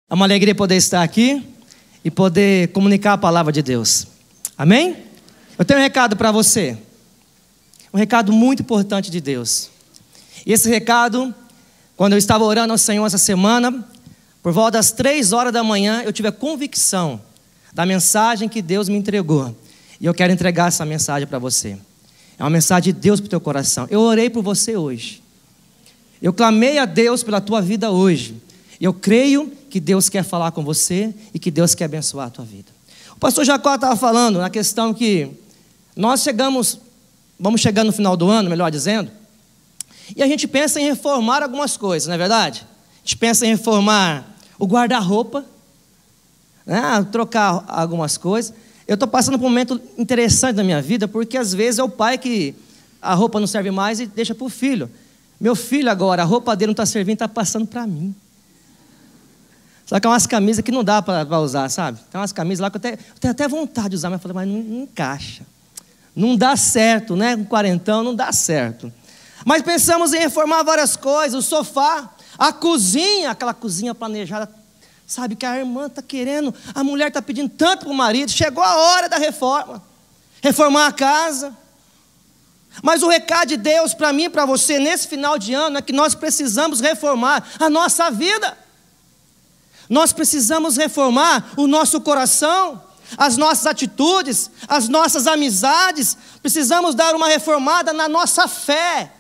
É uma alegria poder estar aqui e poder comunicar a palavra de Deus. Amém? Eu tenho um recado para você. Um recado muito importante de Deus. E esse recado, quando eu estava orando ao Senhor essa semana, por volta das 3 horas da manhã, eu tive a convicção da mensagem que Deus me entregou. E eu quero entregar essa mensagem para você. É uma mensagem de Deus para o teu coração. Eu orei por você hoje. Eu clamei a Deus pela tua vida hoje. E eu creio que Deus quer falar com você e que Deus quer abençoar a tua vida. O pastor Jacó estava falando na questão que nós vamos chegando no final do ano, melhor dizendo, e a gente pensa em reformar algumas coisas, não é verdade? A gente pensa em reformar o guarda-roupa, né? Trocar algumas coisas. Eu estou passando por um momento interessante da minha vida, porque às vezes é o pai que a roupa não serve mais e deixa para o filho. Meu filho agora, a roupa dele não está servindo, está passando para mim. Só que é umas camisas que não dá para usar, sabe? Tem umas camisas lá que eu tenho até vontade de usar, mas eu falei, mas não encaixa. Não dá certo, né? Com quarentão não dá certo. Mas pensamos em reformar várias coisas, o sofá, a cozinha, aquela cozinha planejada, sabe? Que a irmã está querendo, a mulher está pedindo tanto para o marido, chegou a hora da reforma. Reformar a casa. Mas o recado de Deus para mim e para você nesse final de ano é que nós precisamos reformar a nossa vida. Nós precisamos reformar o nosso coração, as nossas atitudes, as nossas amizades. Precisamos dar uma reformada na nossa fé.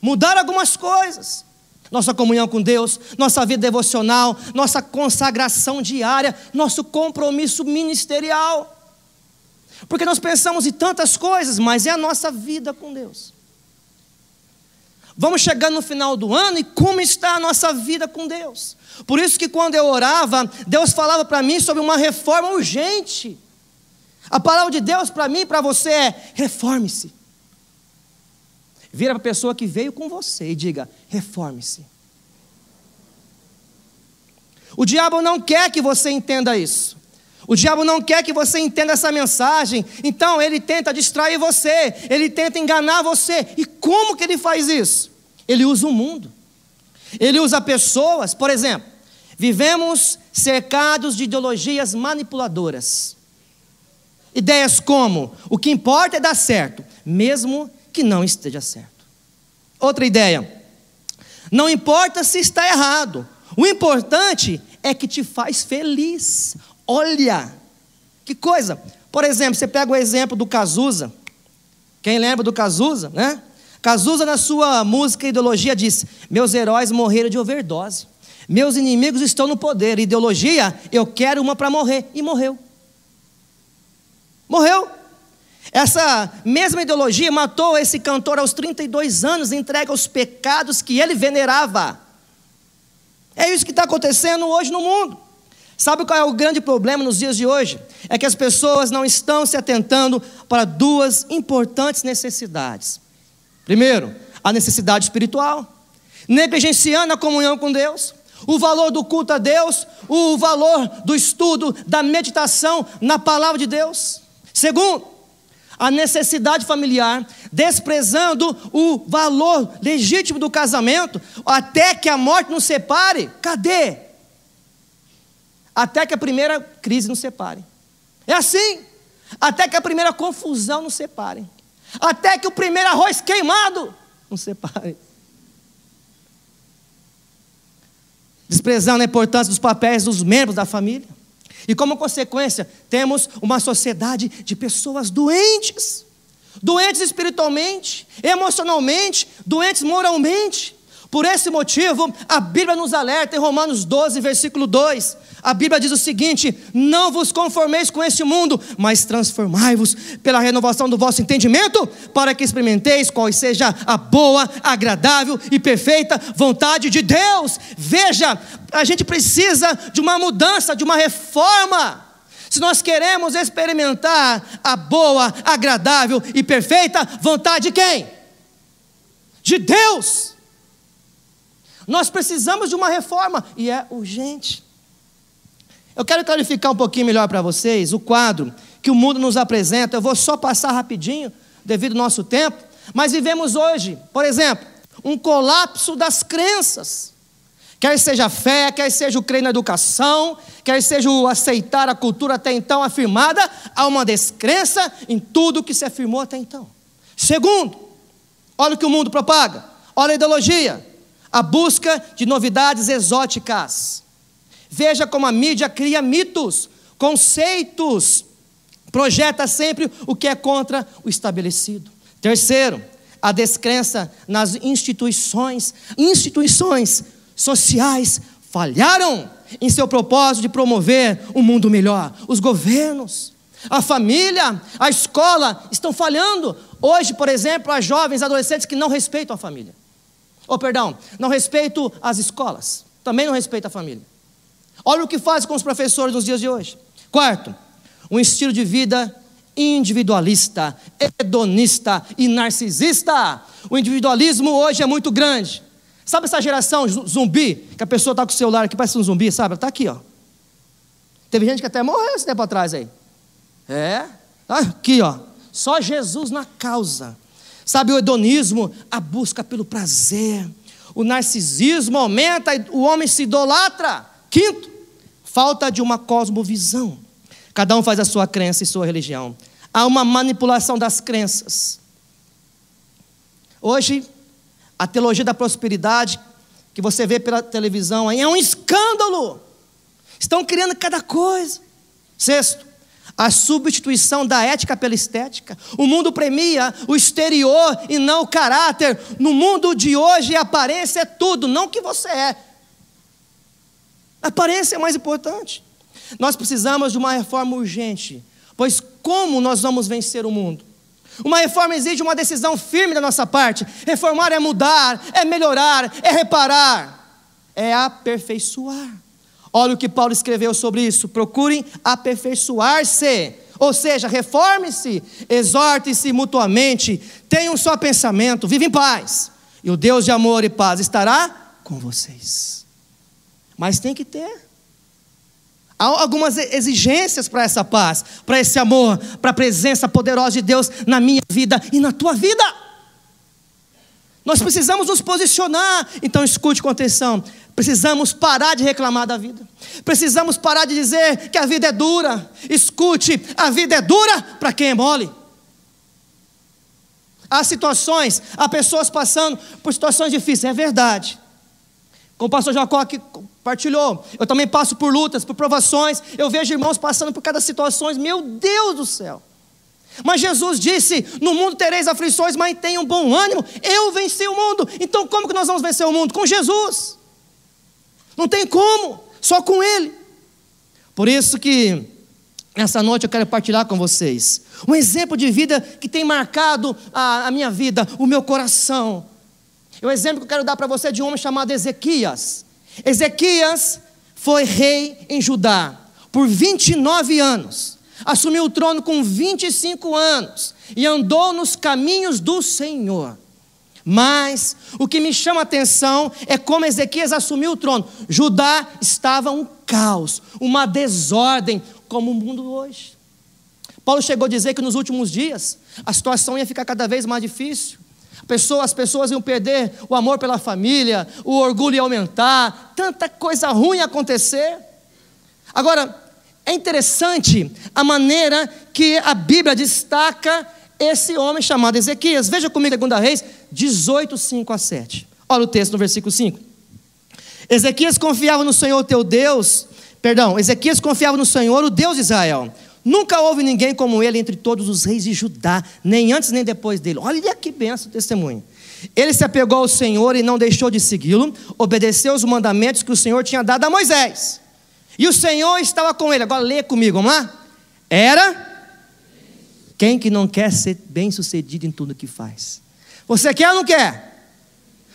Mudar algumas coisas. Nossa comunhão com Deus, nossa vida devocional, nossa consagração diária, nosso compromisso ministerial. Porque nós pensamos em tantas coisas, mas é a nossa vida com Deus. Vamos chegando no final do ano e como está a nossa vida com Deus? Por isso que quando eu orava, Deus falava para mim sobre uma reforma urgente. A palavra de Deus para mim e para você é: reforme-se. Vira para a pessoa que veio com você e diga: reforme-se. O diabo não quer que você entenda isso. O diabo não quer que você entenda essa mensagem. Então ele tenta distrair você, ele tenta enganar você. E como que ele faz isso? Ele usa o mundo. Ele usa pessoas. Por exemplo, vivemos cercados de ideologias manipuladoras. Ideias como: o que importa é dar certo, mesmo que não esteja certo. Outra ideia: não importa se está errado, o importante é que te faz feliz. Olha, que coisa. Por exemplo, você pega o exemplo do Cazuza. Quem lembra do Cazuza, né? Cazuza, na sua música Ideologia, diz: meus heróis morreram de overdose, meus inimigos estão no poder. Ideologia, eu quero uma para morrer. E morreu. Morreu. Essa mesma ideologia matou esse cantor aos 32 anos, entregue aos pecados que ele venerava. É isso que está acontecendo hoje no mundo. Sabe qual é o grande problema nos dias de hoje? É que as pessoas não estão se atentando para duas importantes necessidades. Primeiro, a necessidade espiritual, negligenciando a comunhão com Deus, o valor do culto a Deus, o valor do estudo, da meditação na palavra de Deus. Segundo, a necessidade familiar, desprezando o valor legítimo do casamento, até que a morte nos separe. Cadê? Até que a primeira crise nos separe. É assim. Até que a primeira confusão nos separe. Até que o primeiro arroz queimado nos separe. Desprezando a importância dos papéis dos membros da família. E como consequência, temos uma sociedade de pessoas doentes. Doentes espiritualmente, emocionalmente, doentes moralmente. Por esse motivo, a Bíblia nos alerta em Romanos 12, versículo 2. A Bíblia diz o seguinte: não vos conformeis com este mundo, mas transformai-vos pela renovação do vosso entendimento, para que experimenteis qual seja a boa, agradável e perfeita vontade de Deus. Veja, a gente precisa de uma mudança, de uma reforma. Se nós queremos experimentar a boa, agradável e perfeita vontade de quem? De Deus. Nós precisamos de uma reforma e é urgente. Eu quero clarificar um pouquinho melhor para vocês o quadro que o mundo nos apresenta. Eu vou só passar rapidinho, devido ao nosso tempo. Mas vivemos hoje, por exemplo, um colapso das crenças. Quer seja fé, quer seja o crer na educação, quer seja o aceitar a cultura até então afirmada, há uma descrença em tudo que se afirmou até então. Segundo, olha o que o mundo propaga, olha a ideologia, a busca de novidades exóticas. Veja como a mídia cria mitos, conceitos, projeta sempre o que é contra o estabelecido. Terceiro, a descrença nas instituições. Instituições sociais falharam em seu propósito de promover um mundo melhor. Os governos, a família, a escola estão falhando. Hoje, por exemplo, há jovens, adolescentes que não respeitam a família. Não respeitam as escolas. Também não respeitam a família. Olha o que faz com os professores nos dias de hoje. Quarto, um estilo de vida individualista, hedonista e narcisista. O individualismo hoje é muito grande. Sabe essa geração zumbi, que a pessoa está com o celular aqui, parece um zumbi, sabe? Ela está aqui, ó. Teve gente que até morreu esse tempo atrás aí. Aqui, ó. Só Jesus na causa. Sabe, o hedonismo, a busca pelo prazer. O narcisismo aumenta e o homem se idolatra. Quinto, falta de uma cosmovisão. Cada um faz a sua crença e sua religião. Há uma manipulação das crenças. Hoje, a teologia da prosperidade, que você vê pela televisão, aí é um escândalo. Estão criando cada coisa. Sexto, a substituição da ética pela estética. O mundo premia o exterior e não o caráter. No mundo de hoje, a aparência é tudo, não o que você é. A aparência é mais importante. Nós precisamos de uma reforma urgente, pois como nós vamos vencer o mundo? Uma reforma exige uma decisão firme da nossa parte. Reformar é mudar, é melhorar, é reparar, é aperfeiçoar. Olha o que Paulo escreveu sobre isso: procurem aperfeiçoar-se, ou seja, reforme-se, exortem-se mutuamente, tenham um só pensamento, vivem em paz, e o Deus de amor e paz estará com vocês. Mas tem que ter. Há algumas exigências para essa paz, para esse amor, para a presença poderosa de Deus na minha vida e na tua vida. Nós precisamos nos posicionar. Então escute com atenção. Precisamos parar de reclamar da vida. Precisamos parar de dizer que a vida é dura. Escute, a vida é dura para quem é mole. Há situações, há pessoas passando por situações difíceis, é verdade. Como o pastor Jacó aqui partilhou, eu também passo por lutas, por provações, eu vejo irmãos passando por cada situação, meu Deus do céu. Mas Jesus disse, no mundo tereis aflições, mas tenham bom ânimo, eu venci o mundo. Então como que nós vamos vencer o mundo? Com Jesus. Não tem como, só com Ele. Por isso que, nessa noite eu quero partilhar com vocês um exemplo de vida que tem marcado a minha vida, o meu coração. O exemplo que eu quero dar para você é de um homem chamado Ezequias. Ezequias foi rei em Judá por 29 anos. Assumiu o trono com 25 anos e andou nos caminhos do Senhor. Mas o que me chama a atenção é como Ezequias assumiu o trono. Judá estava um caos, uma desordem, como o mundo hoje. Paulo chegou a dizer que nos últimos dias a situação ia ficar cada vez mais difícil. As pessoas iam perder o amor pela família, o orgulho ia aumentar, tanta coisa ruim ia acontecer. Agora, é interessante a maneira que a Bíblia destaca esse homem chamado Ezequias. Veja comigo 2 Reis 18, 5 a 7. Olha o texto no versículo 5. Ezequias confiava no Senhor, o Deus de Israel. Nunca houve ninguém como ele entre todos os reis de Judá, nem antes nem depois dele. Olha que benção o testemunho. Ele se apegou ao Senhor e não deixou de segui-lo, obedeceu os mandamentos que o Senhor tinha dado a Moisés. E o Senhor estava com ele. Agora leia comigo, vamos lá? Era quem que não quer ser bem sucedido em tudo que faz? Você quer ou não quer?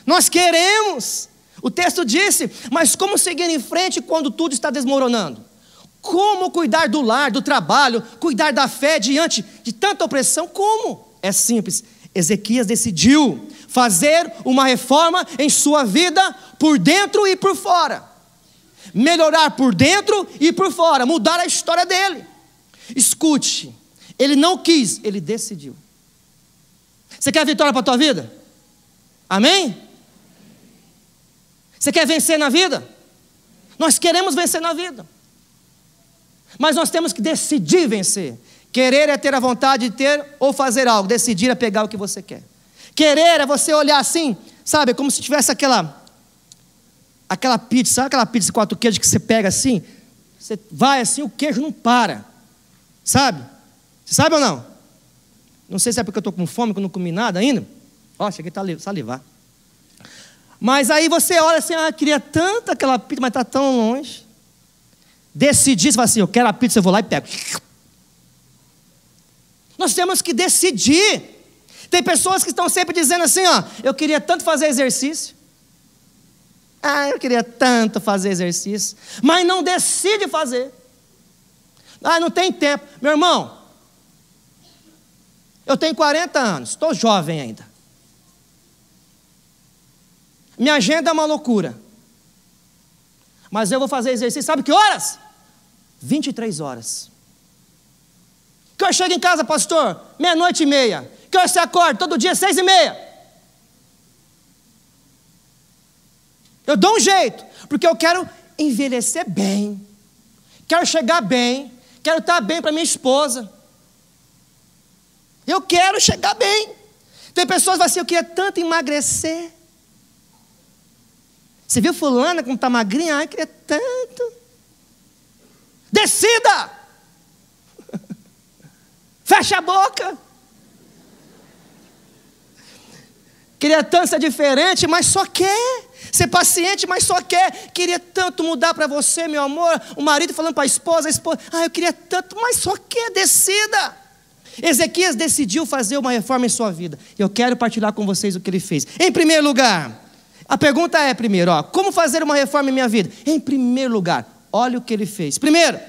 Nós queremos. O texto disse, mas como seguir em frente quando tudo está desmoronando? Como cuidar do lar, do trabalho, cuidar da fé diante de tanta opressão? Como? É simples. Ezequias decidiu fazer uma reforma em sua vida por dentro e por fora. Melhorar por dentro e por fora, mudar a história dele. Escute, ele não quis, ele decidiu. Você quer vitória para a tua vida? Amém? Você quer vencer na vida? Nós queremos vencer na vida. Mas nós temos que decidir vencer. Querer é ter a vontade de ter ou fazer algo. Decidir é pegar o que você quer. Querer é você olhar assim, sabe, como se tivesse aquela pizza, sabe aquela pizza de 4 queijos que você pega assim? Você vai assim, o queijo não para, sabe? Você sabe ou não? Não sei se é porque eu estou com fome, que eu não comi nada ainda. Ó, cheguei a salivar. Mas aí você olha assim, queria tanto aquela pizza, mas está tão longe. Decidir, você fala assim, eu quero a pizza, eu vou lá e pego. Nós temos que decidir. Tem pessoas que estão sempre dizendo assim, eu queria tanto fazer exercício. Eu queria tanto fazer exercício. Mas não decide fazer. Não tem tempo. Meu irmão, eu tenho 40 anos, estou jovem ainda. Minha agenda é uma loucura. Mas eu vou fazer exercício, sabe que horas? 23 horas. Que eu chego em casa, pastor? 00:30. Que hora você acorda? Todo dia, 6:30. Eu dou um jeito, porque eu quero envelhecer bem. Quero chegar bem. Quero estar bem para minha esposa. Eu quero chegar bem. Tem pessoas que falam assim, eu queria tanto emagrecer. Você viu fulana como está magrinha? Eu queria tanto. Decida! Fecha a boca. Queria tanto ser diferente, mas só quer. Ser paciente, mas só quer. Queria tanto mudar para você, meu amor. O marido falando para a esposa, eu queria tanto, mas só quer. Decida. Ezequias decidiu fazer uma reforma em sua vida. Eu quero partilhar com vocês o que ele fez. Em primeiro lugar, a pergunta é primeiro, como fazer uma reforma em minha vida? Em primeiro lugar, olha o que ele fez. Primeiro,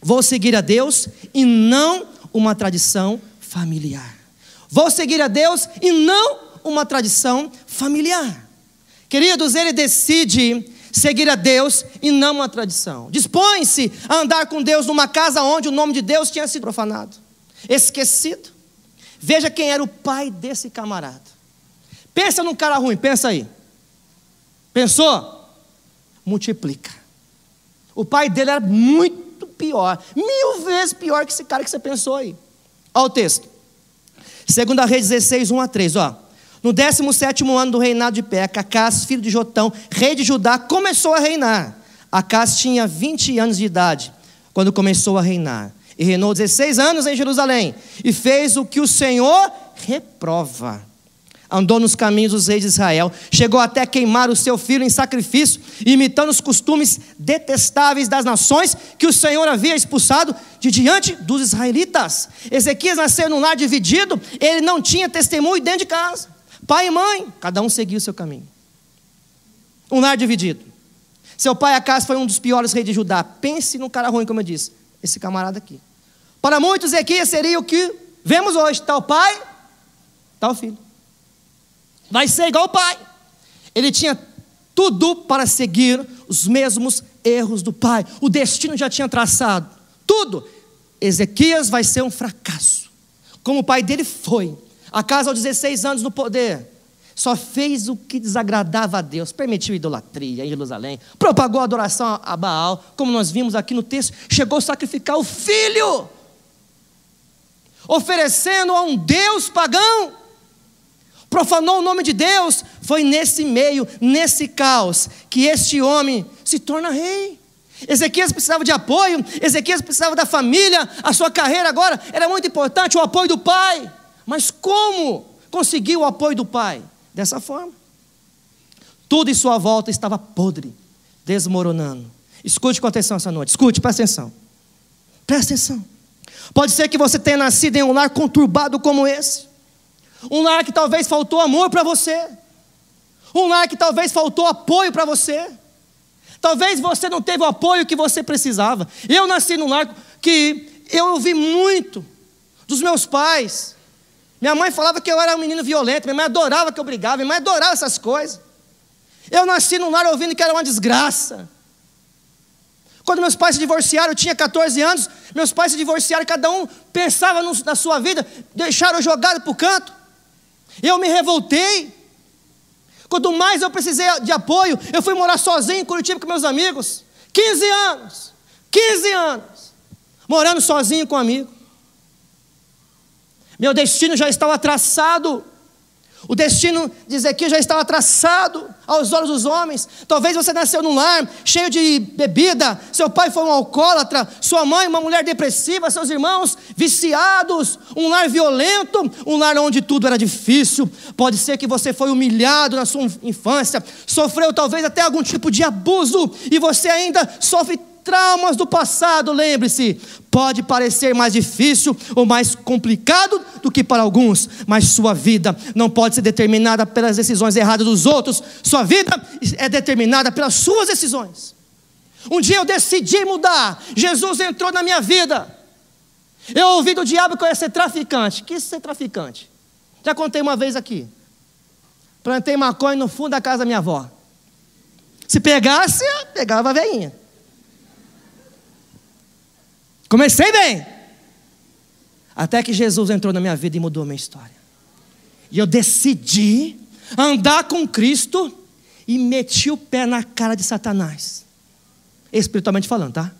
vou seguir a Deus e não uma tradição familiar. Vou seguir a Deus e não uma tradição familiar. Queridos, ele decide seguir a Deus e não uma tradição. Dispõe-se a andar com Deus numa casa onde o nome de Deus tinha sido profanado, esquecido. Veja quem era o pai desse camarada. Pensa num cara ruim, pensa aí. Pensou? Multiplica. O pai dele era muito pior, 1000 vezes pior que esse cara que você pensou aí. Olha o texto. 2 Reis 16, 1-3, No 17º ano do reinado de Peca, Acás, filho de Jotão, rei de Judá, começou a reinar. Acás tinha 20 anos de idade quando começou a reinar. E reinou 16 anos em Jerusalém. E fez o que o Senhor reprova. Andou nos caminhos dos reis de Israel. Chegou até queimar o seu filho em sacrifício, imitando os costumes detestáveis das nações que o Senhor havia expulsado de diante dos israelitas. Ezequias nasceu num lar dividido. Ele não tinha testemunho dentro de casa. Pai e mãe, cada um seguiu o seu caminho. Um lar dividido. Seu pai Acás foi um dos piores reis de Judá. Pense num cara ruim, como eu disse. Esse camarada aqui. Para muitos, Ezequias seria o que vemos hoje. Tal pai, tal filho. Vai ser igual o pai. Ele tinha tudo para seguir os mesmos erros do pai. O destino já tinha traçado. Tudo. Ezequias vai ser um fracasso. Como o pai dele foi. Acás, aos 16 anos no poder, só fez o que desagradava a Deus. Permitiu idolatria em Jerusalém. Propagou a adoração a Baal. Como nós vimos aqui no texto, chegou a sacrificar o filho, oferecendo a um Deus pagão. Profanou o nome de Deus. Foi nesse meio, nesse caos, que este homem se torna rei. Ezequias precisava de apoio. Ezequias precisava da família. A sua carreira agora era muito importante, o apoio do pai. Mas como conseguiu o apoio do pai? Dessa forma. Tudo em sua volta estava podre, desmoronando. Escute com atenção essa noite. Escute, presta atenção. Presta atenção. Pode ser que você tenha nascido em um lar conturbado como esse. Um lar que talvez faltou amor para você. Um lar que talvez faltou apoio para você. Talvez você não teve o apoio que você precisava. Eu nasci num lar que eu ouvi muito dos meus pais. Minha mãe falava que eu era um menino violento. Minha mãe adorava que eu brigava. Minha mãe adorava essas coisas. Eu nasci num lar ouvindo que era uma desgraça. Quando meus pais se divorciaram, eu tinha 14 anos. Meus pais se divorciaram, cada um pensava na sua vida. Deixaram eu jogado para o canto. Eu me revoltei. Quanto mais eu precisei de apoio, eu fui morar sozinho em Curitiba com meus amigos. 15 anos, morando sozinho com um amigo. Meu destino já estava traçado. O destino de Ezequias já estava traçado aos olhos dos homens. Talvez você nasceu num lar cheio de bebida, seu pai foi um alcoólatra, sua mãe uma mulher depressiva, seus irmãos viciados, um lar violento, um lar onde tudo era difícil. Pode ser que você foi humilhado na sua infância, sofreu talvez até algum tipo de abuso, e você ainda sofre traumas do passado. Lembre-se, pode parecer mais difícil ou mais complicado do que para alguns, mas sua vida não pode ser determinada pelas decisões erradas dos outros. Sua vida é determinada pelas suas decisões. Um dia eu decidi mudar. Jesus entrou na minha vida. Eu ouvi do diabo que eu ia ser traficante. Que ser traficante? Já contei uma vez aqui. Plantei maconha no fundo da casa da minha avó. Se pegasse, pegava a veinha. Comecei bem, até que Jesus entrou na minha vida e mudou a minha história. E eu decidi andar com Cristo e meti o pé na cara de Satanás, espiritualmente falando, tá?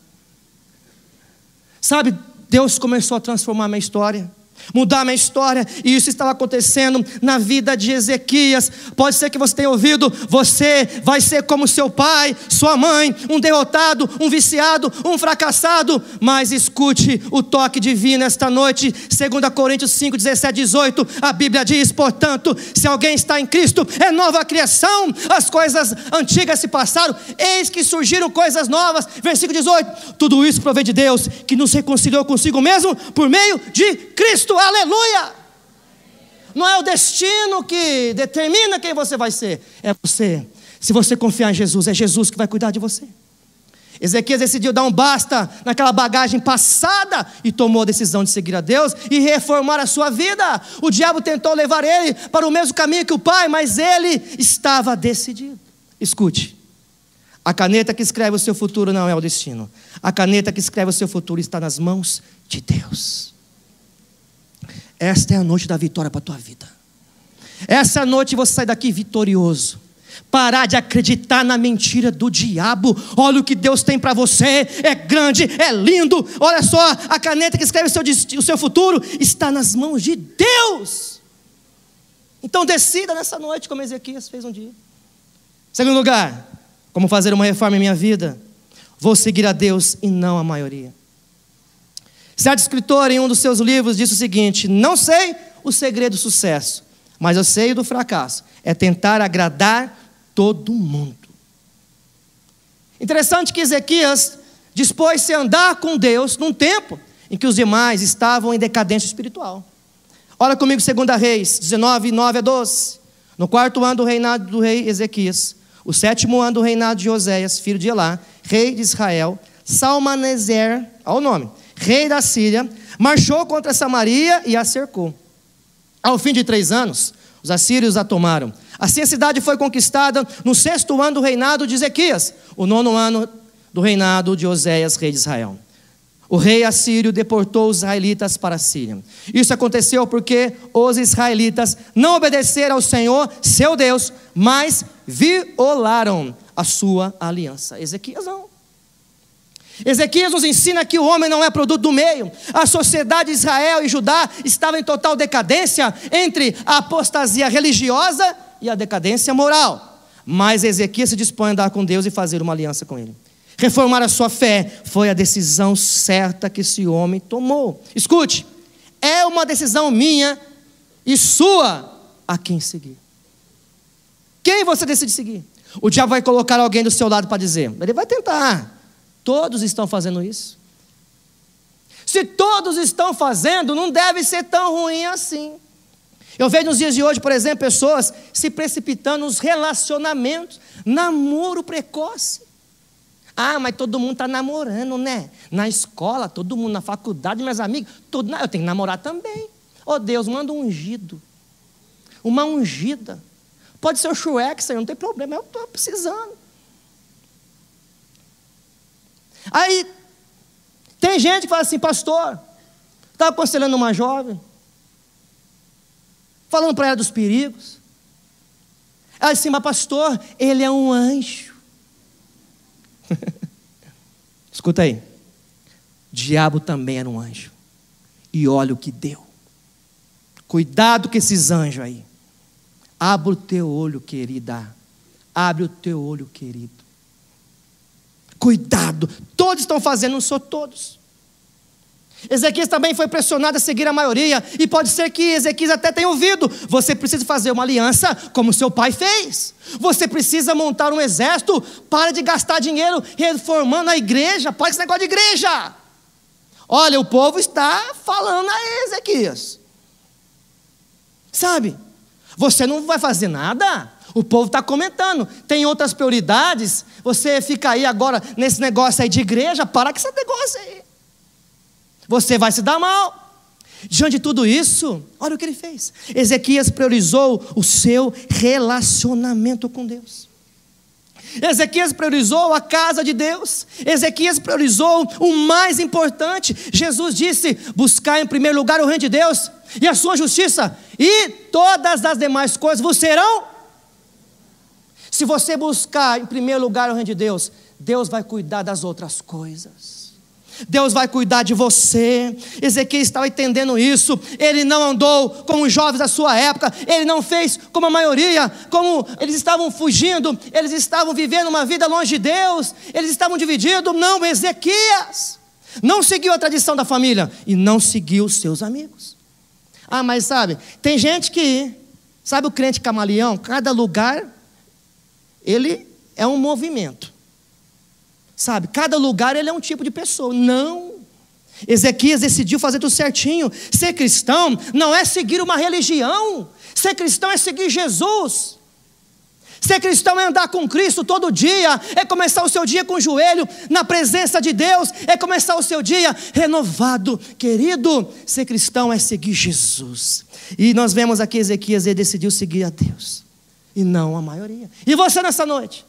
Sabe, Deus começou a transformar a minha história, mudar a minha história, e isso estava acontecendo na vida de Ezequias. Pode ser que você tenha ouvido: você vai ser como seu pai, sua mãe, um derrotado, um viciado, um fracassado. Mas escute o toque divino esta noite. 2 Coríntios 5, 17, 18, a Bíblia diz: portanto, se alguém está em Cristo, é nova criação, as coisas antigas se passaram, eis que surgiram coisas novas. Versículo 18, tudo isso provém de Deus, que nos reconciliou consigo mesmo por meio de Cristo. Aleluia! Não é o destino que determina quem você vai ser, é você. Se você confiar em Jesus, é Jesus que vai cuidar de você. Ezequias decidiu dar um basta naquela bagagem passada e tomou a decisão de seguir a Deus e reformar a sua vida. O diabo tentou levar ele para o mesmo caminho que o pai, mas ele estava decidido. Escute, a caneta que escreve o seu futuro não é o destino. A caneta que escreve o seu futuro está nas mãos de Deus. Esta é a noite da vitória para a tua vida. Essa noite você sai daqui vitorioso. Parar de acreditar na mentira do diabo. Olha o que Deus tem para você. É grande, é lindo. Olha só, a caneta que escreve o seu futuro está nas mãos de Deus. Então decida nessa noite, como Ezequias fez um dia. Segundo lugar, como fazer uma reforma em minha vida? Vou seguir a Deus e não a maioria. Certo escritor, em um dos seus livros, disse o seguinte: não sei o segredo do sucesso, mas eu sei do fracasso. É tentar agradar todo mundo. Interessante que Ezequias dispôs-se a andar com Deus num tempo em que os demais estavam em decadência espiritual. Olha comigo 2 Reis 19, 9 a 12. No 4º ano do reinado do rei Ezequias, o 7º ano do reinado de Oséias, filho de Elá, rei de Israel, Salmaneser, olha o nome, rei da Síria, marchou contra Samaria e a cercou. Ao fim de 3 anos, os assírios a tomaram. Assim a cidade foi conquistada no 6º ano do reinado de Ezequias, o 9º ano do reinado de Oséias, rei de Israel. O rei assírio deportou os israelitas para a Síria. Isso aconteceu porque os israelitas não obedeceram ao Senhor, seu Deus, mas violaram a sua aliança. Ezequias não. Ezequias nos ensina que o homem não é produto do meio. A sociedade de Israel e Judá estava em total decadência entre a apostasia religiosa e a decadência moral. Mas Ezequias se dispõe a andar com Deus e fazer uma aliança com Ele. Reformar a sua fé foi a decisão certa que esse homem tomou. Escute, é uma decisão minha e sua a quem seguir. Quem você decide seguir? O diabo vai colocar alguém do seu lado para dizer, ele vai tentar. Todos estão fazendo isso. Se todos estão fazendo, não deve ser tão ruim assim. Eu vejo nos dias de hoje, por exemplo, pessoas se precipitando nos relacionamentos, namoro precoce. Ah, mas todo mundo está namorando, né? Na escola, todo mundo, na faculdade, meus amigos, eu tenho que namorar também. Oh Deus, manda um ungido, uma ungida. Pode ser o Shrek, Senhor, não tem problema, eu estou precisando. Aí, tem gente que fala assim, pastor, estava aconselhando uma jovem, falando para ela dos perigos. Ela disse, mas pastor, ele é um anjo. Escuta aí. O diabo também era um anjo. E olha o que deu. Cuidado com esses anjos aí. Abre o teu olho, querida. Abre o teu olho, querido. Cuidado. Todos estão fazendo, não sou todos. Ezequias também foi pressionado a seguir a maioria. E pode ser que Ezequias até tenha ouvido. Você precisa fazer uma aliança como seu pai fez. Você precisa montar um exército. Para de gastar dinheiro reformando a igreja. Para esse negócio de igreja. Olha, o povo está falando a Ezequias. Sabe? Você não vai fazer nada. O povo está comentando. Tem outras prioridades. Você fica aí agora nesse negócio aí de igreja. Para com esse negócio aí. Você vai se dar mal. Diante de tudo isso, olha o que ele fez. Ezequias priorizou o seu relacionamento com Deus. Ezequias priorizou a casa de Deus. Ezequias priorizou o mais importante. Jesus disse, buscar em primeiro lugar o reino de Deus e a sua justiça, e todas as demais coisas vos serão. Se você buscar em primeiro lugar o reino de Deus, Deus vai cuidar das outras coisas. Deus vai cuidar de você. Ezequias estava entendendo isso. Ele não andou como os jovens da sua época. Ele não fez como a maioria. Como eles estavam fugindo. Eles estavam vivendo uma vida longe de Deus. Eles estavam divididos. Não, Ezequias não seguiu a tradição da família. E não seguiu os seus amigos. Ah, mas sabe, tem gente que, sabe o crente camaleão? Cada lugar, ele é um movimento. Sabe, cada lugar ele é um tipo de pessoa. Não. Ezequias decidiu fazer tudo certinho. Ser cristão não é seguir uma religião. Ser cristão é seguir Jesus. Ser cristão é andar com Cristo todo dia. É começar o seu dia com o joelho na presença de Deus. É começar o seu dia renovado. Querido, ser cristão é seguir Jesus. E nós vemos aqui Ezequias, ele decidiu seguir a Deus. E não a maioria. E você nessa noite?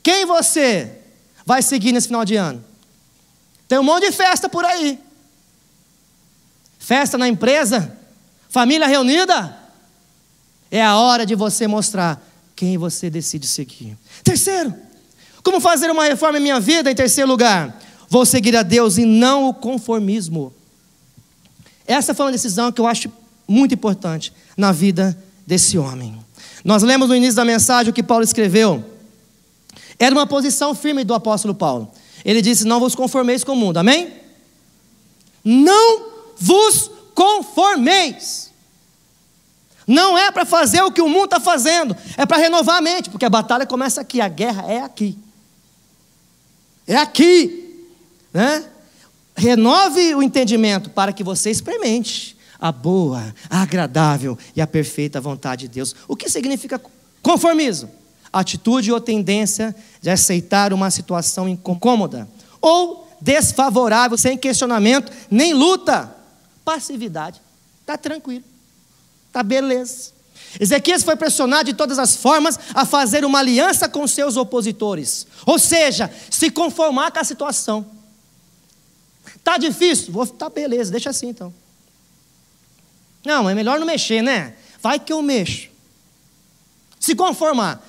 Quem você vai seguir nesse final de ano? Tem um monte de festa por aí. Festa na empresa, família reunida. É a hora de você mostrar quem você decide seguir. Terceiro, como fazer uma reforma em minha vida? Em terceiro lugar, vou seguir a Deus e não o conformismo. Essa foi uma decisão que eu acho muito importante na vida desse homem. Nós lemos no início da mensagem o que Paulo escreveu. Era uma posição firme do apóstolo Paulo. Ele disse, não vos conformeis com o mundo, amém? Não vos conformeis. Não é para fazer o que o mundo está fazendo, é para renovar a mente, porque a batalha começa aqui, a guerra é aqui. É aqui, né? Renove o entendimento para que você experimente a boa, a agradável e a perfeita vontade de Deus. O que significa conformismo? Atitude ou tendência de aceitar uma situação incômoda ou desfavorável, sem questionamento, nem luta. Passividade. Está tranquilo. Está beleza. Ezequias foi pressionado de todas as formas a fazer uma aliança com seus opositores. Ou seja, se conformar com a situação. Está difícil? Tá beleza, deixa assim então. Não, é melhor não mexer, né? Vai que eu mexo. Se conformar.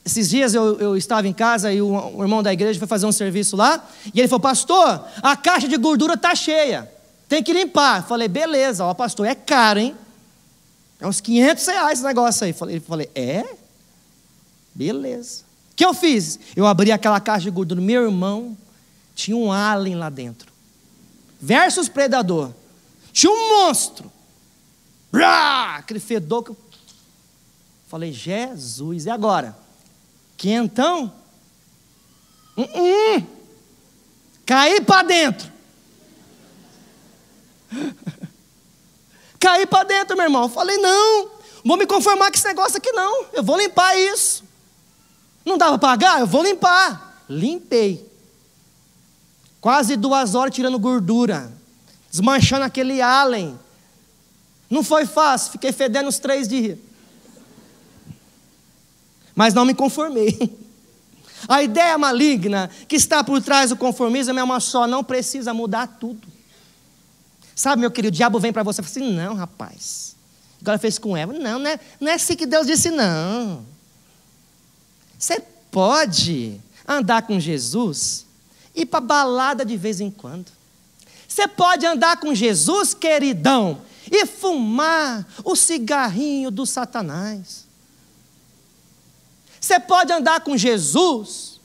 Esses dias eu estava em casa e o irmão da igreja foi fazer um serviço lá. E ele falou, pastor, a caixa de gordura está cheia. Tem que limpar. Eu falei, beleza, ó pastor, é caro, hein? É uns R$500 esse negócio aí. Eu falei, é? Beleza. O que eu fiz? Eu abri aquela caixa de gordura. Meu irmão, tinha um alien lá dentro. Versus predador. Tinha um monstro. Aquele fedor que eu... Falei, Jesus, e agora? Quentão? Caí para dentro. Caí para dentro, meu irmão. Falei, não vou me conformar com esse negócio aqui não. Eu vou limpar isso. Não dava para pagar? Eu vou limpar. Limpei. Quase 2 horas tirando gordura. Desmanchando aquele alien. Não foi fácil. Fiquei fedendo uns 3 dias. Mas não me conformei. A ideia maligna que está por trás do conformismo é uma só. Não precisa mudar tudo. Sabe, meu querido, o diabo vem para você e fala assim, não, rapaz. Agora fez com Eva. Não é assim que Deus disse, não. Você pode andar com Jesus e ir para balada de vez em quando. Você pode andar com Jesus, queridão, e fumar o cigarrinho do Satanás. Você pode andar com Jesus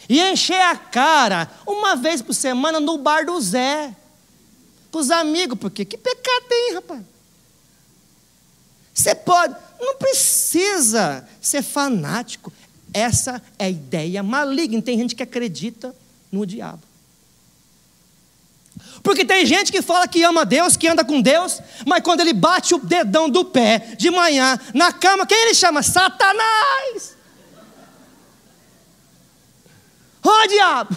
e encher a cara uma vez por semana no bar do Zé, com os amigos, porque que pecado tem, rapaz? Você pode, não precisa ser fanático. Essa é a ideia maligna. Tem gente que acredita no diabo. Porque tem gente que fala que ama Deus, que anda com Deus, mas quando ele bate o dedão do pé de manhã na cama, quem ele chama? Satanás! Ô diabo!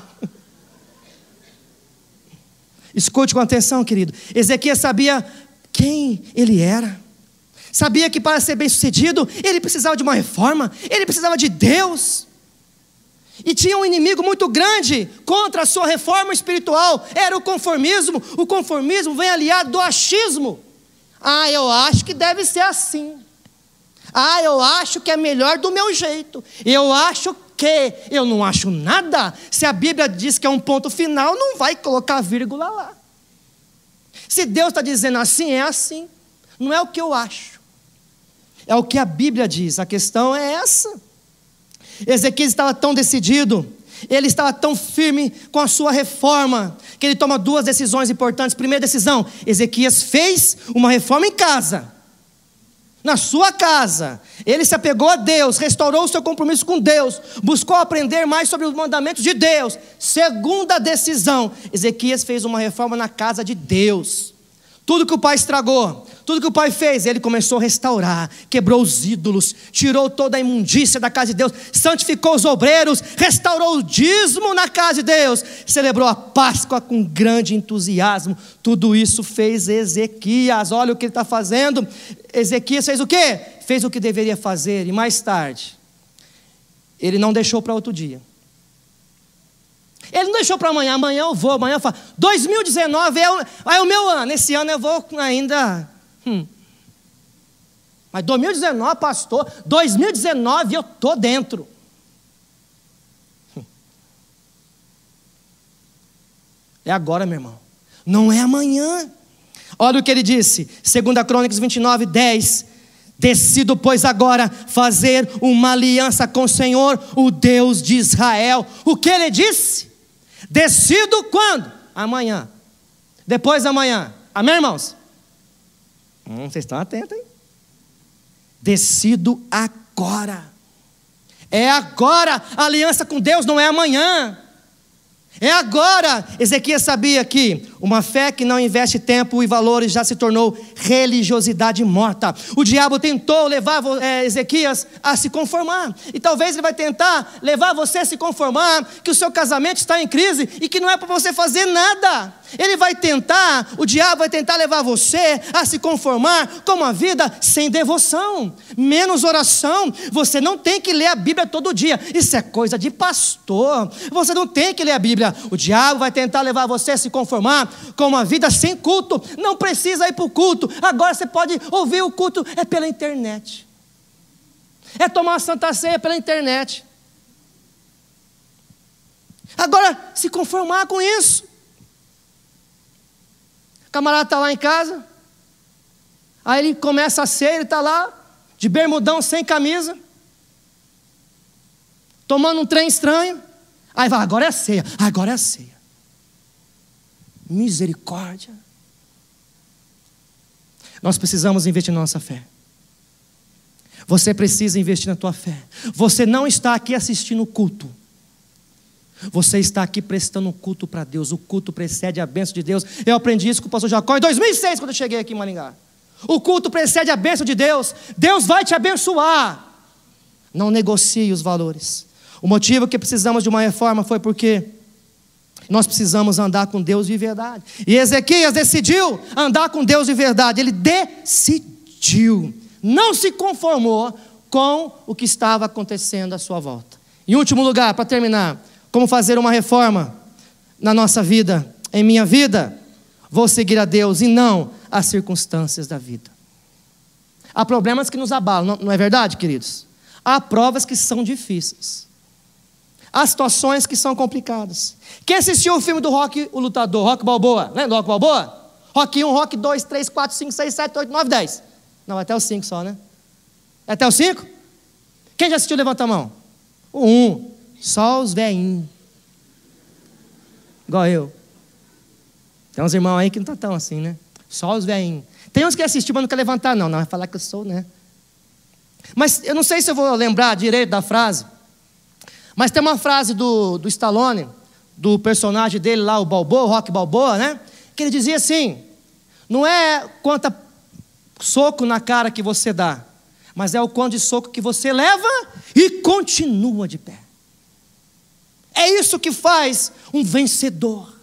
Escute com atenção, querido. Ezequias sabia quem ele era. Sabia que para ser bem sucedido, ele precisava de uma reforma, ele precisava de Deus. E tinha um inimigo muito grande contra a sua reforma espiritual, era o conformismo. O conformismo vem aliado do achismo. Ah, eu acho que deve ser assim. Ah, eu acho que é melhor do meu jeito. Eu acho que, eu não acho nada. Se a Bíblia diz que é um ponto final, não vai colocar vírgula lá. Se Deus está dizendo assim, é assim. Não é o que eu acho. É o que a Bíblia diz, a questão é essa. Ezequias estava tão decidido, ele estava tão firme com a sua reforma, que ele toma duas decisões importantes. Primeira decisão, Ezequias fez uma reforma em casa, na sua casa. Ele se apegou a Deus, restaurou o seu compromisso com Deus, buscou aprender mais sobre os mandamentos de Deus. Segunda decisão, Ezequias fez uma reforma na casa de Deus. Tudo que o pai estragou, tudo que o pai fez, ele começou a restaurar, quebrou os ídolos, tirou toda a imundícia da casa de Deus, santificou os obreiros, restaurou o dízimo na casa de Deus, celebrou a Páscoa com grande entusiasmo. Tudo isso fez Ezequias. Olha o que ele está fazendo. Ezequias fez o quê? Fez o que deveria fazer, e mais tarde, ele não deixou para outro dia. Ele não deixou para amanhã. Amanhã eu vou, amanhã eu falo. 2019 é o meu ano. Esse ano eu vou ainda. Mas 2019, pastor, 2019 eu estou dentro. É agora, meu irmão. Não é amanhã. Olha o que ele disse. 2 Crônicas 29, 10. Decido, pois, agora fazer uma aliança com o Senhor, o Deus de Israel. O que ele disse? Decido quando? Amanhã. Depois da manhã. Amém, irmãos? Vocês estão atentos, hein? Decido agora. É agora. A aliança com Deus não é amanhã. É agora. Ezequias sabia que uma fé que não investe tempo e valores já se tornou religiosidade morta. O diabo tentou levar Ezequias a se conformar. E talvez ele vai tentar levar você a se conformar que o seu casamento está em crise e que não é para você fazer nada. O diabo vai tentar levar você a se conformar com uma vida sem devoção, menos oração. Você não tem que ler a Bíblia todo dia. Isso é coisa de pastor. Você não tem que ler a Bíblia. O diabo vai tentar levar você a se conformar com uma vida sem culto. Não precisa ir para o culto. Agora você pode ouvir o culto pela internet. É tomar a Santa Ceia pela internet. Agora, se conformar com isso. O camarada está lá em casa, aí ele começa a ceia, ele está lá, de bermudão, sem camisa, tomando um trem estranho, aí vai, agora é a ceia, agora é a ceia. Misericórdia. Nós precisamos investir na nossa fé. Você precisa investir na tua fé. Você não está aqui assistindo o culto. Você está aqui prestando um culto para Deus. O culto precede a bênção de Deus. Eu aprendi isso com o pastor Jacó em 2006, quando eu cheguei aqui em Maringá. O culto precede a bênção de Deus. Deus vai te abençoar. Não negocie os valores. O motivo que precisamos de uma reforma foi porque nós precisamos andar com Deus de verdade. E Ezequias decidiu andar com Deus de verdade. Ele decidiu. Não se conformou com o que estava acontecendo à sua volta. Em último lugar, para terminar, como fazer uma reforma na nossa vida, em minha vida? Vou seguir a Deus e não as circunstâncias da vida. Há problemas que nos abalam, não é verdade, queridos? Há provas que são difíceis. Há situações que são complicadas. Quem assistiu o filme do Rocky, o lutador, Rocky Balboa? Lembra do Rocky Balboa? Rocky 1, Rocky 2, 3, 4, 5, 6, 7, 8, 9, 10. Não, até o 5 só, né? É até o 5? Quem já assistiu, levanta a mão. O 1, só os velhinhos. Igual eu. Tem uns irmãos aí que não estão tão assim, né? Só os velhinhos. Tem uns que assistiu, mas não quer levantar, não. Não vai falar que eu sou, né? Mas eu não sei se eu vou lembrar direito da frase. Mas tem uma frase do Stallone, do personagem dele lá, o Balboa, o Rocky Balboa, né? Que ele dizia assim: não é quanto soco na cara que você dá, mas é o quanto de soco que você leva e continua de pé. É isso que faz um vencedor.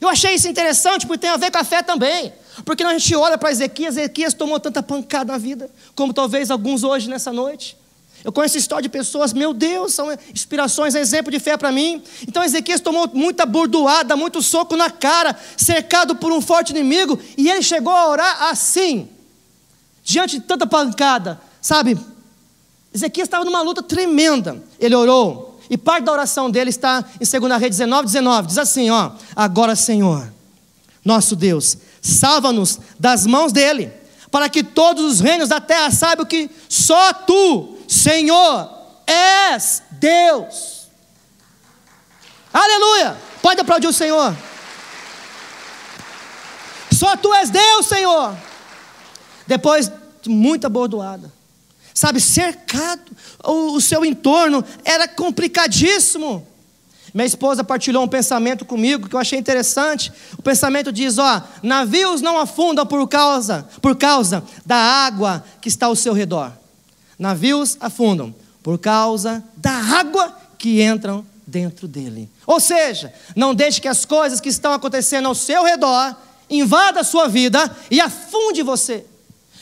Eu achei isso interessante, porque tem a ver com a fé também. Porque quando a gente olha para Ezequias tomou tanta pancada na vida, como talvez alguns hoje nessa noite. Eu conheço história de pessoas, meu Deus, são inspirações, exemplo de fé para mim. Então Ezequias tomou muita bordoada, muito soco na cara, cercado por um forte inimigo, e ele chegou a orar assim, diante de tanta pancada, sabe? Ezequias estava numa luta tremenda, ele orou, e parte da oração dele está em 2 Reis 19, diz assim, ó: agora, Senhor, nosso Deus, salva-nos das mãos dele, para que todos os reinos da terra saibam que só tu, Senhor, és Deus. Aleluia! Pode aplaudir o Senhor. Só tu és Deus, Senhor. Depois de muita bordoada, sabe, cercado, o seu entorno era complicadíssimo. Minha esposa partilhou um pensamento comigo que eu achei interessante. O pensamento diz, ó: navios não afundam por causa da água que está ao seu redor. Navios afundam por causa da água que entram dentro dele. Ou seja, não deixe que as coisas que estão acontecendo ao seu redor invadam a sua vida e afunde você.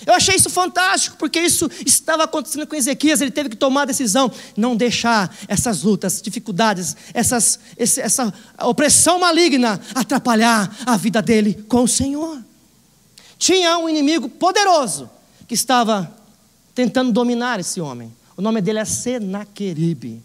Eu achei isso fantástico, porque isso estava acontecendo com Ezequias. Ele teve que tomar a decisão, não deixar essas lutas, dificuldades, essa opressão maligna atrapalhar a vida dele com o Senhor. Tinha um inimigo poderoso que estava tentando dominar esse homem. O nome dele é Senaqueribe,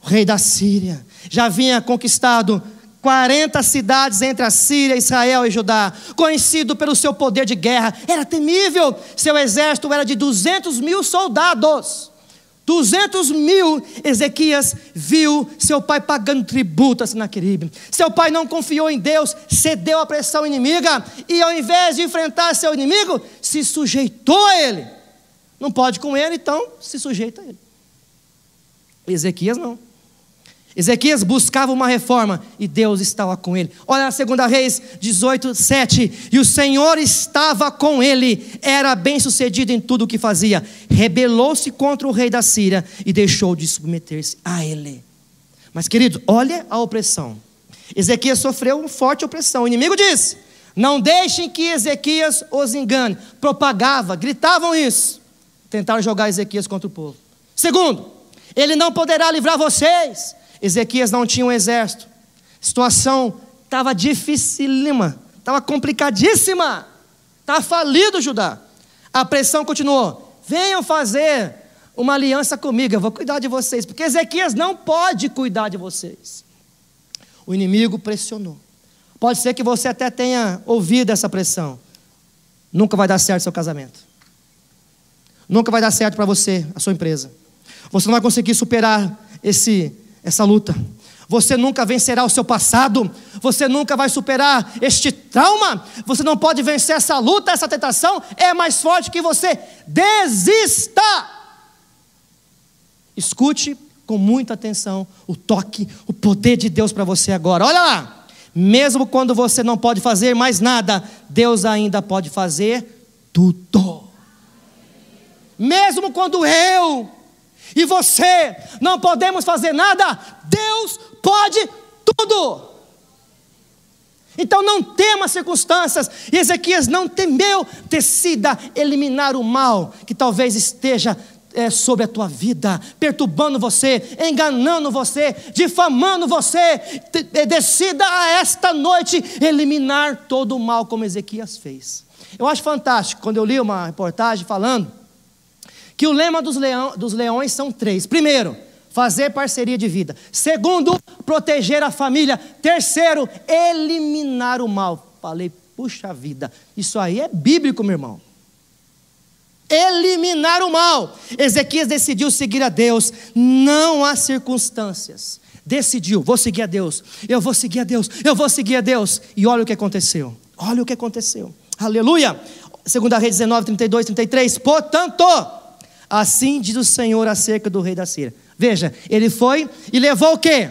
o rei da Síria. Já havia conquistado 40 cidades entre a Síria, Israel e Judá, conhecido pelo seu poder de guerra. Era temível. Seu exército era de 200 mil soldados. 200 mil. Ezequias viu seu pai pagando tributo a Senaqueribe. Seu pai não confiou em Deus, cedeu à pressão inimiga, e ao invés de enfrentar seu inimigo, se sujeitou a ele. Não pode com ele, então se sujeita a ele. Ezequias não. Ezequias buscava uma reforma e Deus estava com ele. Olha a 2 Reis 18, 7. E o Senhor estava com ele, era bem sucedido em tudo o que fazia. Rebelou-se contra o rei da Síria e deixou de submeter-se a ele. Mas querido, olha a opressão. Ezequias sofreu uma forte opressão. O inimigo disse: não deixem que Ezequias os engane. Propagava, gritavam isso. Tentaram jogar Ezequias contra o povo. Segundo, ele não poderá livrar vocês. Ezequias não tinha um exército. A situação estava dificílima, estava complicadíssima. Estava falido Judá. A pressão continuou: venham fazer uma aliança comigo, eu vou cuidar de vocês, porque Ezequias não pode cuidar de vocês. O inimigo pressionou. Pode ser que você até tenha ouvido essa pressão. Nunca vai dar certo seu casamento. Nunca vai dar certo para você, a sua empresa. Você não vai conseguir superar essa luta. Você nunca vencerá o seu passado. Você nunca vai superar este trauma. Você não pode vencer essa luta, essa tentação é mais forte que você. Desista. Escute com muita atenção o toque, o poder de Deus para você agora. Olha lá. Mesmo quando você não pode fazer mais nada, Deus ainda pode fazer tudo. Mesmo quando eu e você não podemos fazer nada, Deus pode tudo. Então não tema as circunstâncias. E Ezequias não temeu, decida eliminar o mal que talvez esteja sobre a tua vida, perturbando você, enganando você, difamando você. Decida esta noite eliminar todo o mal, como Ezequias fez. Eu acho fantástico quando eu li uma reportagem falando que o lema dos leões são 3. Primeiro, fazer parceria de vida. Segundo, proteger a família. Terceiro, eliminar o mal. Falei, puxa vida, isso aí é bíblico, meu irmão. Eliminar o mal. Ezequias decidiu seguir a Deus, não há circunstâncias. Decidiu, vou seguir a Deus, eu vou seguir a Deus, eu vou seguir a Deus. E olha o que aconteceu, olha o que aconteceu. Aleluia. 2 Reis 19, 32, 33. Portanto, assim diz o Senhor acerca do rei da Síria. Veja, ele foi e levou o quê?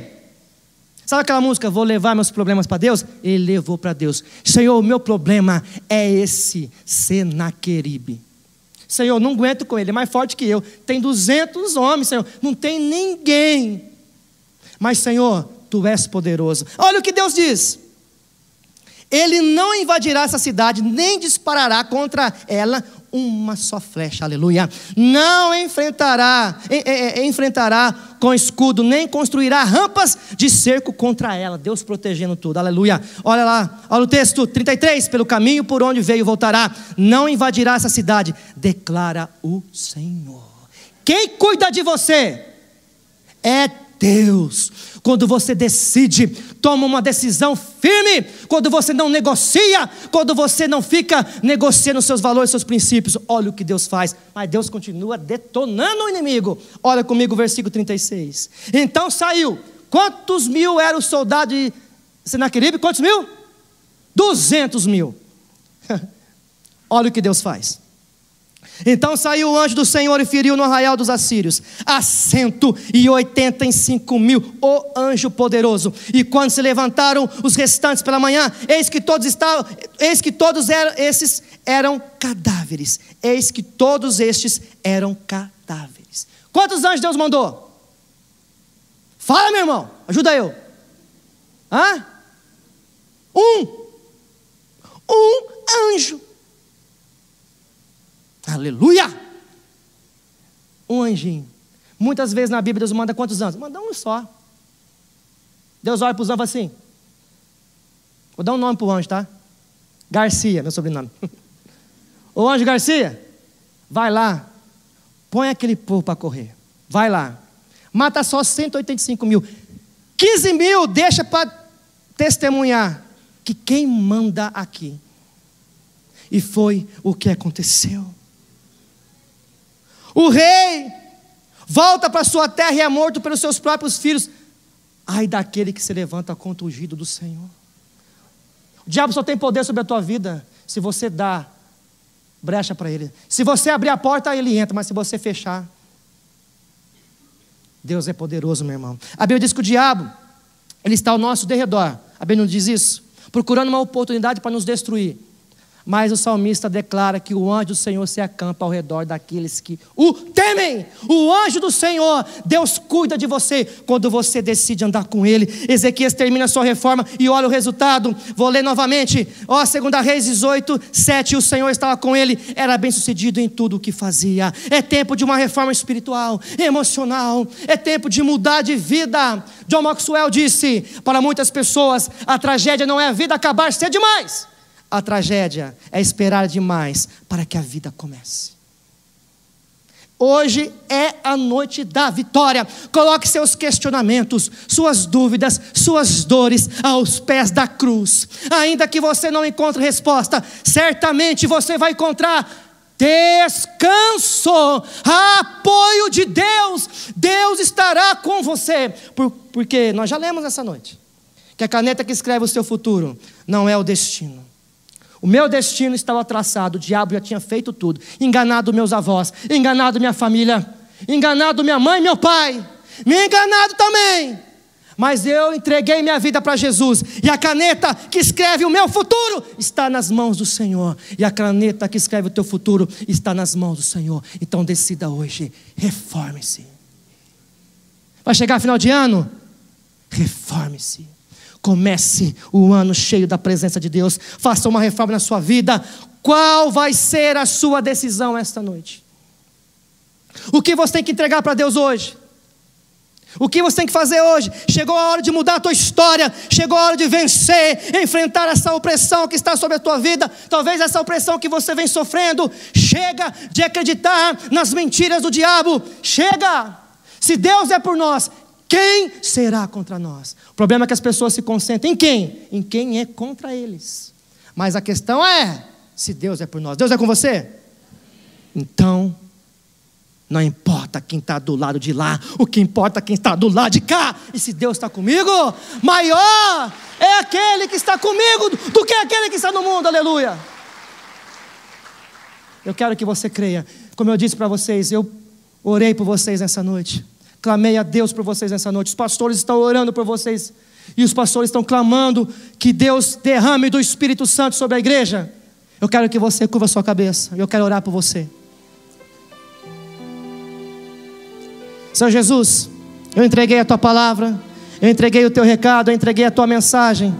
Sabe aquela música, vou levar meus problemas para Deus? Ele levou para Deus. Senhor, o meu problema é esse Senaqueribe. Senhor, não aguento com ele, é mais forte que eu. Tem 200 homens, Senhor, não tem ninguém. Mas, Senhor, Tu és poderoso. Olha o que Deus diz. Ele não invadirá essa cidade, nem disparará contra ela uma só flecha, aleluia. Não enfrentará com escudo, nem construirá rampas de cerco contra ela. Deus protegendo tudo, aleluia. Olha lá, olha o texto 33. Pelo caminho por onde veio voltará, não invadirá essa cidade, declara o Senhor. Quem cuida de você é Deus. Quando você decide, toma uma decisão firme, quando você não negocia, quando você não fica negociando seus valores, seus princípios, olha o que Deus faz. Mas Deus continua detonando o inimigo. Olha comigo o versículo 36. Então saiu. Quantos mil era o soldado de Senaqueribe? Quantos mil? 200 mil. Olha o que Deus faz. Então saiu o anjo do Senhor e feriu no arraial dos assírios a 185 mil, o anjo poderoso. E quando se levantaram os restantes pela manhã, eis que todos estes eram cadáveres. Eis que todos estes eram cadáveres. Quantos anjos Deus mandou? Fala, meu irmão, ajuda eu. Um anjo. Aleluia! Um anjinho. Muitas vezes na Bíblia Deus manda quantos anjos? Manda um só. Deus olha para os anjos assim. Vou dar um nome para o anjo, tá? Garcia, meu sobrenome. Ô anjo Garcia, vai lá. Põe aquele povo para correr. Vai lá. Mata só 185 mil. 15 mil deixa para testemunhar que quem manda aqui. E foi o que aconteceu. O rei volta para sua terra e é morto pelos seus próprios filhos. Ai daquele que se levanta contra o ungido do Senhor. O diabo só tem poder sobre a tua vida se você dá brecha para ele. Se você abrir a porta, ele entra, mas se você fechar, Deus é poderoso, meu irmão. A Bíblia diz que o diabo, ele está ao nosso derredor. A Bíblia não diz isso? Procurando uma oportunidade para nos destruir. Mas o salmista declara que o anjo do Senhor se acampa ao redor daqueles que o temem. O anjo do Senhor, Deus cuida de você quando você decide andar com Ele. Ezequias termina a sua reforma e olha o resultado. Vou ler novamente. 2 Reis 18, 7. O Senhor estava com ele, era bem sucedido em tudo o que fazia. É tempo de uma reforma espiritual, emocional. É tempo de mudar de vida. John Maxwell disse, para muitas pessoas, a tragédia não é a vida acabar cedo demais. A tragédia é esperar demais para que a vida comece. Hoje é a noite da vitória. Coloque seus questionamentos, suas dúvidas, suas dores aos pés da cruz. Ainda que você não encontre resposta, certamente você vai encontrar descanso, apoio de Deus. Deus estará com você. Porque nós já lemos essa noite que a caneta que escreve o seu futuro não é o destino. O meu destino estava traçado, o diabo já tinha feito tudo, enganado meus avós, enganado minha família, enganado minha mãe e meu pai, me enganado também, mas eu entreguei minha vida para Jesus, e a caneta que escreve o meu futuro está nas mãos do Senhor, e a caneta que escreve o teu futuro está nas mãos do Senhor. Então decida hoje, reforme-se. Vai chegar final de ano? Reforme-se. Comece o ano cheio da presença de Deus. Faça uma reforma na sua vida. Qual vai ser a sua decisão esta noite? O que você tem que entregar para Deus hoje? O que você tem que fazer hoje? Chegou a hora de mudar a tua história. Chegou a hora de vencer, enfrentar essa opressão que está sobre a tua vida. Talvez essa opressão que você vem sofrendo. Chega de acreditar nas mentiras do diabo. Chega! Se Deus é por nós, quem será contra nós? O problema é que as pessoas se concentram em quem? Em quem é contra eles. Mas a questão é, se Deus é por nós. Deus é com você? Então, não importa quem está do lado de lá, o que importa é quem está do lado de cá. E se Deus está comigo, maior é aquele que está comigo do que aquele que está no mundo, aleluia. Eu quero que você creia. Como eu disse para vocês, eu orei por vocês nessa noite. Clamei a Deus por vocês nessa noite. Os pastores estão orando por vocês. E os pastores estão clamando que Deus derrame do Espírito Santo sobre a igreja. Eu quero que você curva a sua cabeça. Eu quero orar por você. Senhor Jesus, eu entreguei a tua palavra, eu entreguei o teu recado, eu entreguei a tua mensagem.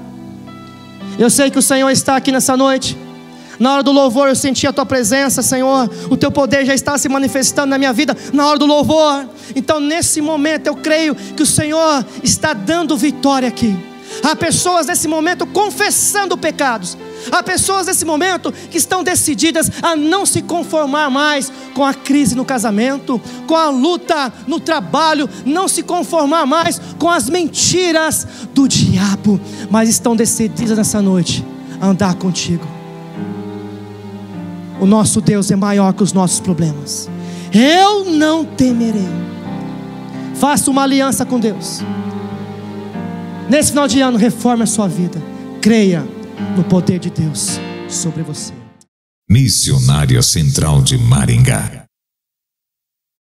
Eu sei que o Senhor está aqui nessa noite. Na hora do louvor eu senti a tua presença, Senhor. O teu poder já está se manifestando na minha vida na hora do louvor. Então nesse momento eu creio que o Senhor está dando vitória aqui. Há pessoas nesse momento confessando pecados. Há pessoas nesse momento que estão decididas a não se conformar mais com a crise no casamento, com a luta no trabalho, não se conformar mais com as mentiras do diabo, mas estão decididas nessa noite a andar contigo. O nosso Deus é maior que os nossos problemas. Eu não temerei. Faça uma aliança com Deus. Nesse final de ano, reforme a sua vida. Creia no poder de Deus sobre você. Missionária Central de Maringá.